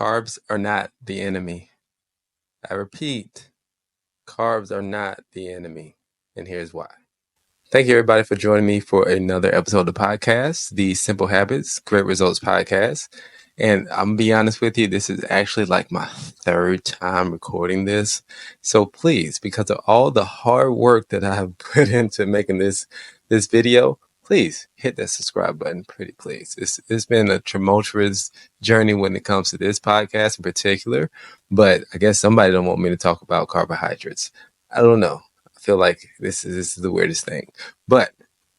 Carbs are not the enemy. I repeat, carbs are not the enemy. And here's why. Thank you, everybody, for joining me for another episode of the podcast, the Simple Habits, Great Results podcast. And I'm going to be honest with you, this is actually like my third time recording this. So please, because of all the hard work that I have put into making this video, please hit that subscribe button, pretty please. It's been a tumultuous journey when it comes to this podcast in particular, but I guess somebody don't want me to talk about carbohydrates. I don't know. I feel like this is the weirdest thing. But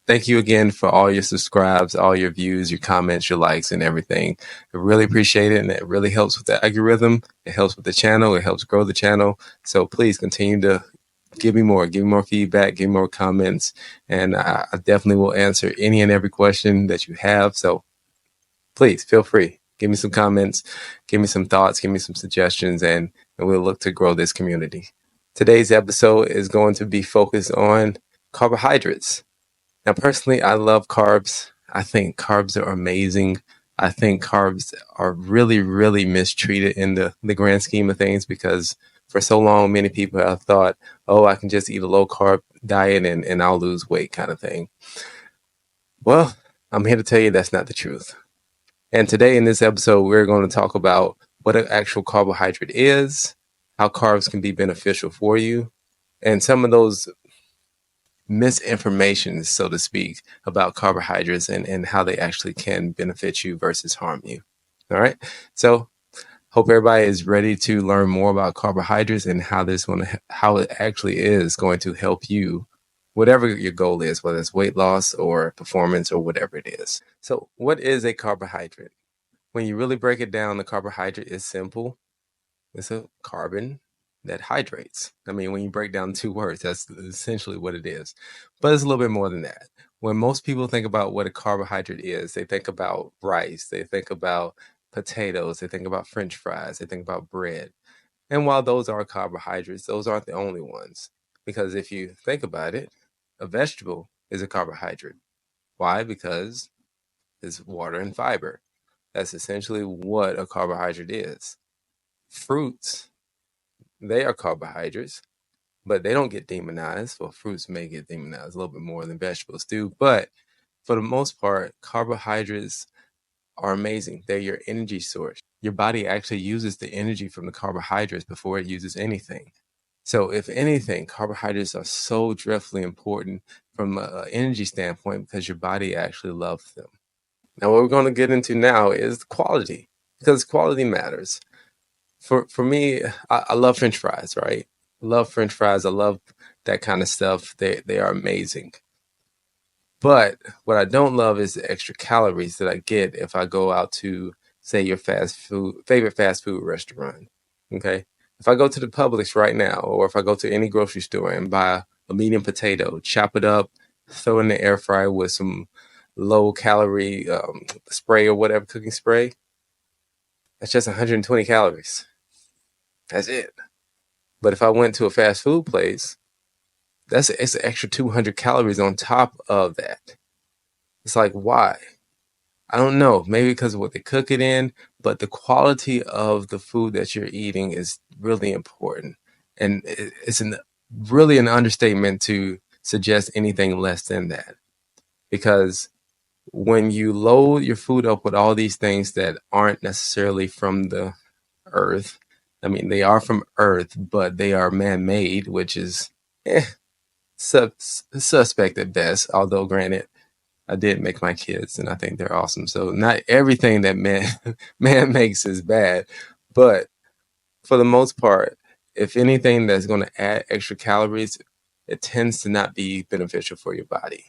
thank you again for all your subscribes, all your views, your comments, your likes, and everything. I really appreciate it, and it really helps with the algorithm. It helps with the channel. It helps grow the channel. So please continue to give me more feedback, give me more comments, and I definitely will answer any and every question that you have. So please feel free. Give me some comments, give me some thoughts, give me some suggestions, and we'll look to grow this community. Today's episode is going to be focused on carbohydrates. Now, personally, I love carbs. I think carbs are amazing. I think carbs are really, really mistreated in the grand scheme of things because for so long, many people have thought, oh, I can just eat a low carb diet and I'll lose weight kind of thing. Well, I'm here to tell you that's not the truth. And today in this episode, we're going to talk about what an actual carbohydrate is, how carbs can be beneficial for you, and some of those misinformation, so to speak, about carbohydrates and how they actually can benefit you versus harm you. All right. So hope everybody is ready to learn more about carbohydrates and how it actually is going to help you, whatever your goal is, whether it's weight loss or performance or whatever it is. So what is a carbohydrate? When you really break it down, the carbohydrate is simple. It's a carbon that hydrates. I mean, when you break down two words, that's essentially what it is. But it's a little bit more than that. When most people think about what a carbohydrate is, they think about rice, they think about potatoes, they think about French fries, they think about bread. And while those are carbohydrates, those aren't the only ones. Because if you think about it, a vegetable is a carbohydrate. Why? Because it's water and fiber. That's essentially what a carbohydrate is. Fruits, they are carbohydrates, but they don't get demonized. Well, fruits may get demonized a little bit more than vegetables do, but for the most part, carbohydrates are amazing. They're your energy source. Your body actually uses the energy from the carbohydrates before it uses anything. So if anything, carbohydrates are so dreadfully important from an energy standpoint because your body actually loves them. Now, what we're going to get into now is quality, because quality matters. For me, I love French fries, right? I love French fries. I love that kind of stuff. They are amazing. But what I don't love is the extra calories that I get if I go out to, say, your favorite fast food restaurant. Okay. If I go to the Publix right now, or if I go to any grocery store and buy a medium potato, chop it up, throw it in the air fryer with some low calorie spray or whatever, cooking spray, that's just 120 calories. That's it. But if I went to a fast food place, it's an extra 200 calories on top of that. It's like, why? I don't know. Maybe because of what they cook it in, but the quality of the food that you're eating is really important. And it's really an understatement to suggest anything less than that. Because when you load your food up with all these things that aren't necessarily from the earth, I mean, they are from earth, but they are man-made, which is suspect at best. Although, granted, I did make my kids, and I think they're awesome. So not everything that man makes is bad, but for the most part, if anything that's going to add extra calories, it tends to not be beneficial for your body.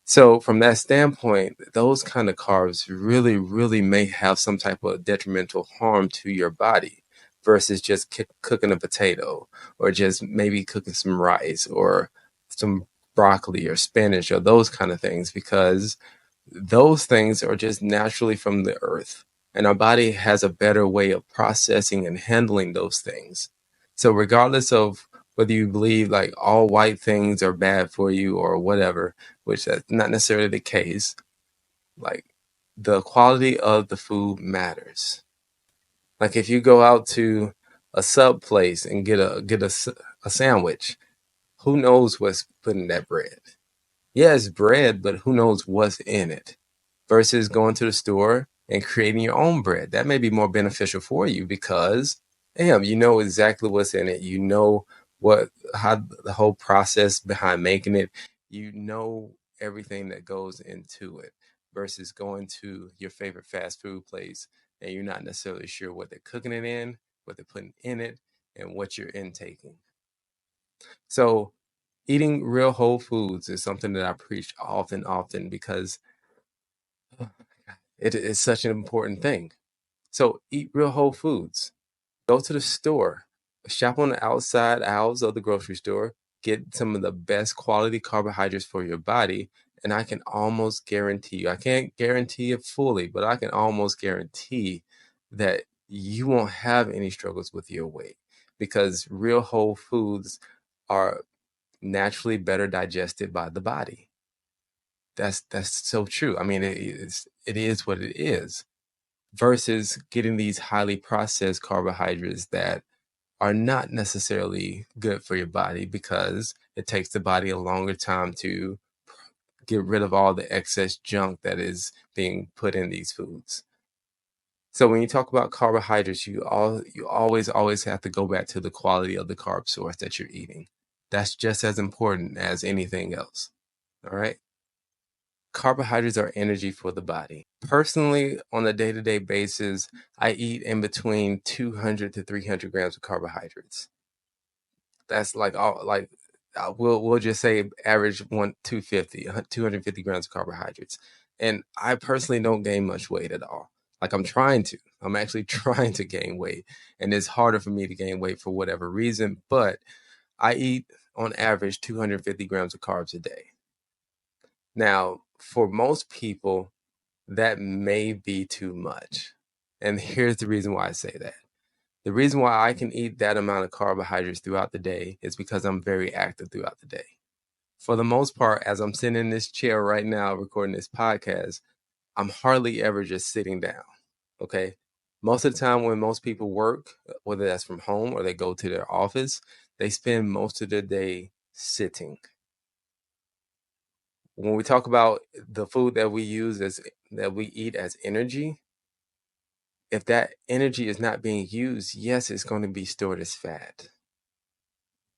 So from that standpoint, those kind of carbs really, really may have some type of detrimental harm to your body versus just cooking a potato or just maybe cooking some rice or some broccoli or spinach or those kind of things, because those things are just naturally from the earth. And our body has a better way of processing and handling those things. So regardless of whether you believe like all white things are bad for you or whatever, which that's not necessarily the case, like the quality of the food matters. Like if you go out to a sub place and get a sandwich, who knows what's put in that bread? Yeah, it's bread, but who knows what's in it? Versus going to the store and creating your own bread. That may be more beneficial for you because, damn, you know exactly what's in it. You know how the whole process behind making it. You know everything that goes into it versus going to your favorite fast food place and you're not necessarily sure what they're cooking it in, what they're putting in it, and what you're intaking. So eating real whole foods is something that I preach often because it is such an important thing. So eat real whole foods. Go to the store, shop on the outside aisles of the grocery store, get some of the best quality carbohydrates for your body. And I can almost guarantee you, I can't guarantee it fully, but I can almost guarantee that you won't have any struggles with your weight because real whole foods are naturally better digested by the body. That's so true. I mean, it is what it is versus getting these highly processed carbohydrates that are not necessarily good for your body because it takes the body a longer time to get rid of all the excess junk that is being put in these foods. So when you talk about carbohydrates, you always have to go back to the quality of the carb source that you're eating. That's just as important as anything else. All right. Carbohydrates are energy for the body. Personally, on a day-to-day basis, I eat in between 200 to 300 grams of carbohydrates. That's like all like we'll just say average 250 grams of carbohydrates. And I personally don't gain much weight at all. Like I'm trying to. I'm actually trying to gain weight, and it's harder for me to gain weight for whatever reason, but I eat on average 250 grams of carbs a day. Now, for most people, that may be too much. And here's the reason why I say that. The reason why I can eat that amount of carbohydrates throughout the day is because I'm very active throughout the day. For the most part, as I'm sitting in this chair right now recording this podcast, I'm hardly ever just sitting down. Okay. Most of the time, when most people work, whether that's from home or they go to their office, they spend most of their day sitting. When we talk about the food that we eat as energy, if that energy is not being used, yes, it's going to be stored as fat.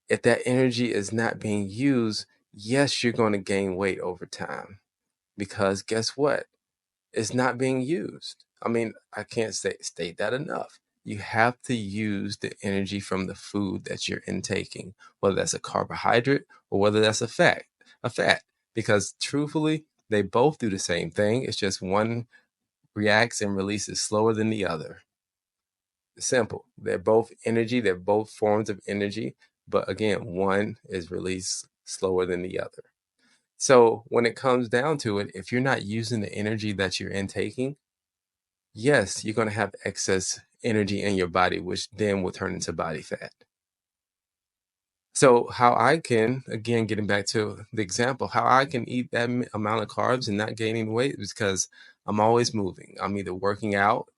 If that energy is not being used, yes, you're going to gain weight over time because guess what? It's not being used. I mean, I can't state that enough. You have to use the energy from the food that you're intaking, whether that's a carbohydrate or whether that's a fat, because truthfully, they both do the same thing. It's just one reacts and releases slower than the other. Simple. They're both energy, they're both forms of energy, but again, one is released slower than the other. So when it comes down to it, if you're not using the energy that you're intaking, yes, you're going to have excess energy in your body, which then will turn into body fat. So how I can, again, getting back to the example, how I can eat that amount of carbs and not gaining weight is because I'm always moving. I'm either working out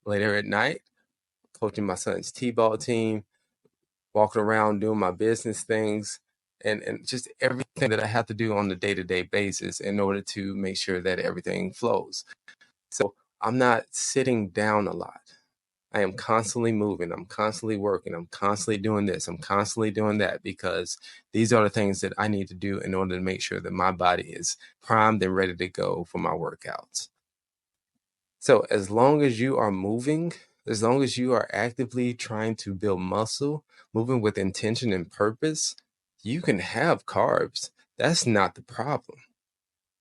later at night, coaching my son's t-ball team, walking around doing my business things, and just everything that I have to do on a day-to-day basis in order to make sure that everything flows. So I'm not sitting down a lot. I am constantly moving. I'm constantly working. I'm constantly doing this. I'm constantly doing that because these are the things that I need to do in order to make sure that my body is primed and ready to go for my workouts. So as long as you are moving, as long as you are actively trying to build muscle, moving with intention and purpose, you can have carbs. That's not the problem.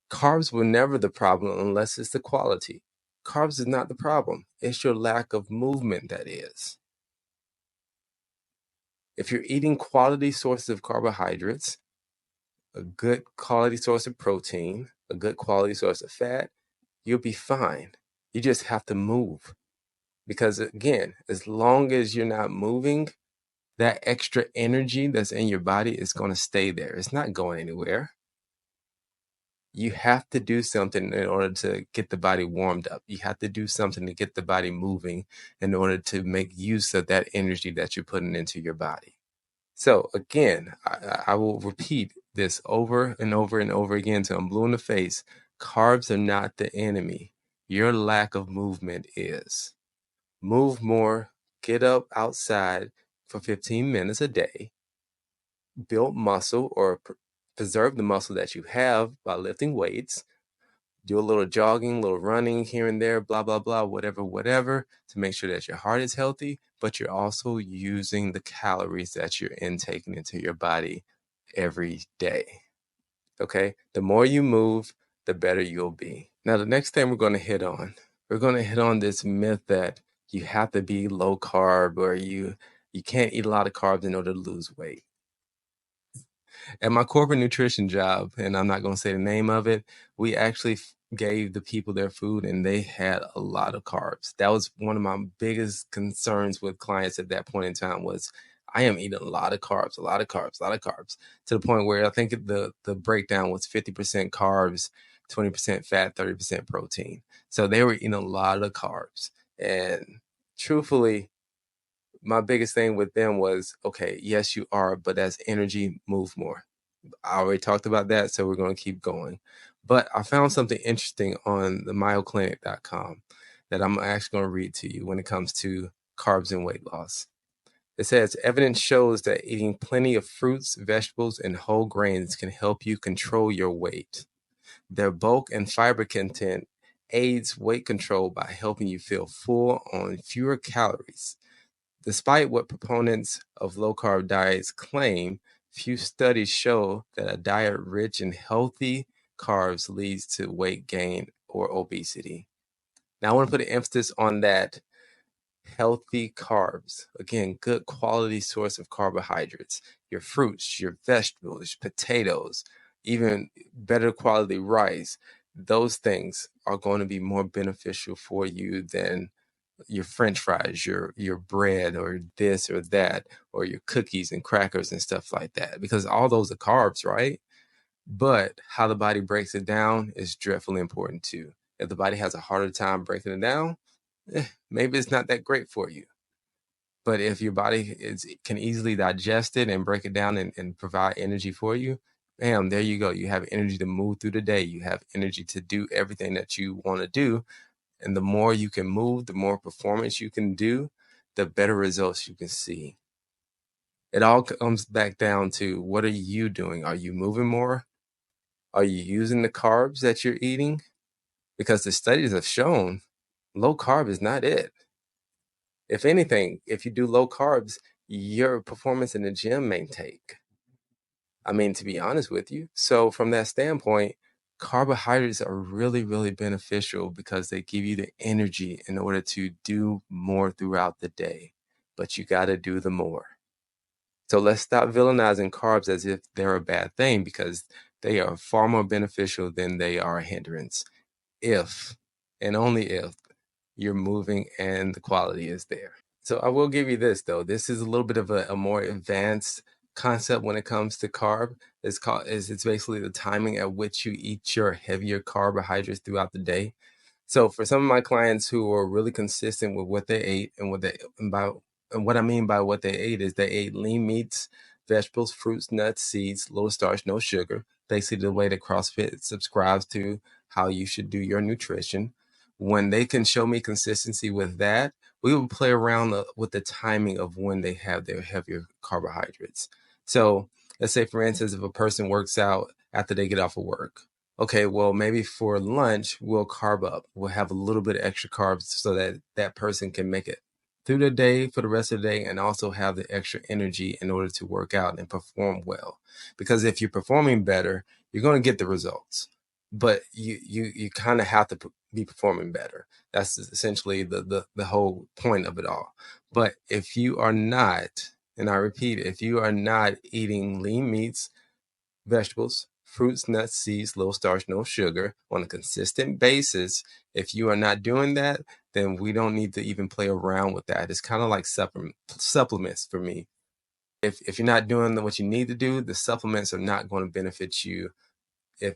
Carbs were never the problem unless it's the quality. Carbs is not the problem. It's your lack of movement that is. If you're eating quality sources of carbohydrates, a good quality source of protein, a good quality source of fat, you'll be fine. You just have to move. Because again, as long as you're not moving, that extra energy that's in your body is going to stay there. It's not going anywhere. You have to do something in order to get the body warmed up. You have to do something to get the body moving in order to make use of that energy that you're putting into your body. So again, I will repeat this over and over and over again until I'm blue in the face. Carbs are not the enemy. Your lack of movement is. Move more, get up outside for 15 minutes a day, build muscle or preserve the muscle that you have by lifting weights, do a little jogging, a little running here and there, blah, blah, blah, whatever, to make sure that your heart is healthy, but you're also using the calories that you're intaking into your body every day. Okay? The more you move, the better you'll be. Now, the next thing we're going to hit on this myth that you have to be low carb or you can't eat a lot of carbs in order to lose weight. At my corporate nutrition job, and I'm not going to say the name of it, we actually gave the people their food and they had a lot of carbs. That was one of my biggest concerns with clients at that point in time was I am eating a lot of carbs, to the point where I think the breakdown was 50% carbs, 20% fat, 30% protein. So they were eating a lot of carbs. And truthfully, my biggest thing with them was, okay, yes, you are, but as energy, move more. I already talked about that, so we're going to keep going. But I found something interesting on the MyoClinic.com that I'm actually going to read to you when it comes to carbs and weight loss. It says, evidence shows that eating plenty of fruits, vegetables, and whole grains can help you control your weight. Their bulk and fiber content aids weight control by helping you feel full on fewer calories. Despite what proponents of low-carb diets claim, few studies show that a diet rich in healthy carbs leads to weight gain or obesity. Now, I want to put an emphasis on that healthy carbs. Again, good quality source of carbohydrates. Your fruits, your vegetables, potatoes, even better quality rice. Those things are going to be more beneficial for you than your French fries, your bread, or this or that, or your cookies and crackers and stuff like that, because all those are carbs, right? But how the body breaks it down is dreadfully important too. If the body has a harder time breaking it down, maybe it's not that great for you. But if your body can easily digest it and break it down and provide energy for you, bam, there you go. You have energy to move through the day. You have energy to do everything that you want to do. And the more you can move, the more performance you can do, the better results you can see. It all comes back down to, what are you doing? Are you moving more? Are you using the carbs that you're eating? Because the studies have shown low carb is not it. If anything, if you do low carbs, your performance in the gym may take. I mean, to be honest with you. So from that standpoint, carbohydrates are really, really beneficial because they give you the energy in order to do more throughout the day. But you got to do the more. So let's stop villainizing carbs as if they're a bad thing, because they are far more beneficial than they are a hindrance. If, and only if, you're moving and the quality is there. So I will give you this though. This is a little bit of a more advanced concept when it comes to carb. It's basically the timing at which you eat your heavier carbohydrates throughout the day. So for some of my clients who are really consistent with what they ate and what I mean by what they ate is they ate lean meats, vegetables, fruits, nuts, seeds, low starch, no sugar. Basically the way that CrossFit subscribes to how you should do your nutrition. When they can show me consistency with that, we will play around with the timing of when they have their heavier carbohydrates. So let's say, for instance, if a person works out after they get off of work, okay, well, maybe for lunch, we'll carb up. We'll have a little bit of extra carbs so that that person can make it through the day for the rest of the day and also have the extra energy in order to work out and perform well. Because if you're performing better, you're going to get the results. But you kind of have to be performing better. That's essentially the whole point of it all. But if you are not, and I repeat, if you are not eating lean meats, vegetables, fruits, nuts, seeds, low starch, no sugar on a consistent basis, if you are not doing that, then we don't need to even play around with that. It's kind of like supplements for me. If you're not doing what you need to do, the supplements are not going to benefit you. If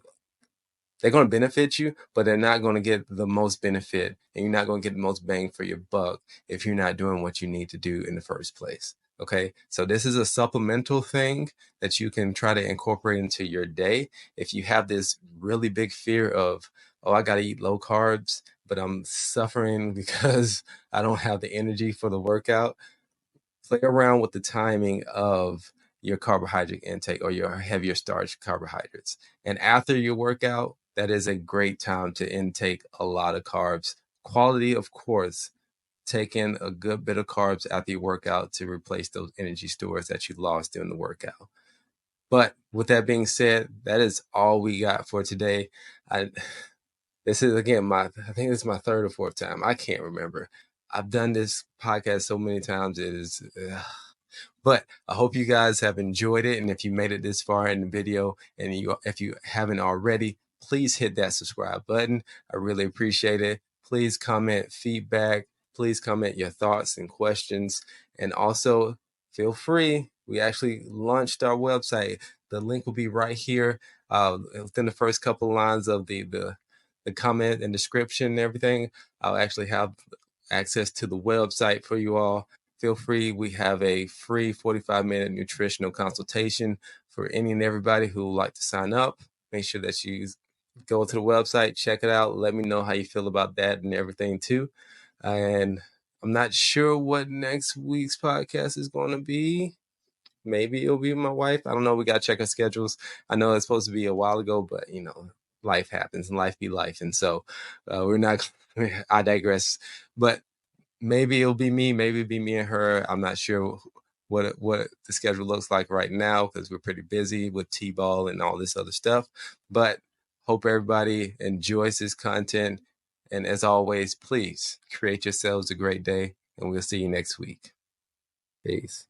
They're going to benefit you, but they're not going to get the most benefit, and you're not going to get the most bang for your buck if you're not doing what you need to do in the first place. Okay, so this is a supplemental thing that you can try to incorporate into your day. If you have this really big fear of, oh, I got to eat low carbs, but I'm suffering because I don't have the energy for the workout, play around with the timing of your carbohydrate intake or your heavier starch carbohydrates. And after your workout, that is a great time to intake a lot of carbs. Quality, of course, take in a good bit of carbs after your workout to replace those energy stores that you lost during the workout. But with that being said, that is all we got for today. This is, again, I think this is my third or fourth time. I can't remember. I've done this podcast so many times. It is, but I hope you guys have enjoyed it. And if you made it this far in the video, and if you haven't already, please hit that subscribe button. I really appreciate it. Please comment feedback. Please comment your thoughts and questions. And also feel free. We actually launched our website. The link will be right here within the first couple lines of the comment and description and everything. I'll actually have access to the website for you all. Feel free. We have a free 45-minute nutritional consultation for any and everybody who would like to sign up. Make sure that you go to the website, check it out. Let me know how you feel about that and everything too. And I'm not sure what next week's podcast is going to be. Maybe it'll be my wife. I don't know. We got to check our schedules. I know it's supposed to be a while ago, but life happens and life be life. And so we're not, I digress. But maybe it'll be me. Maybe it'll be me and her. I'm not sure what the schedule looks like right now because we're pretty busy with T-ball and all this other stuff. But hope everybody enjoys this content. And as always, please create yourselves a great day. And we'll see you next week. Peace.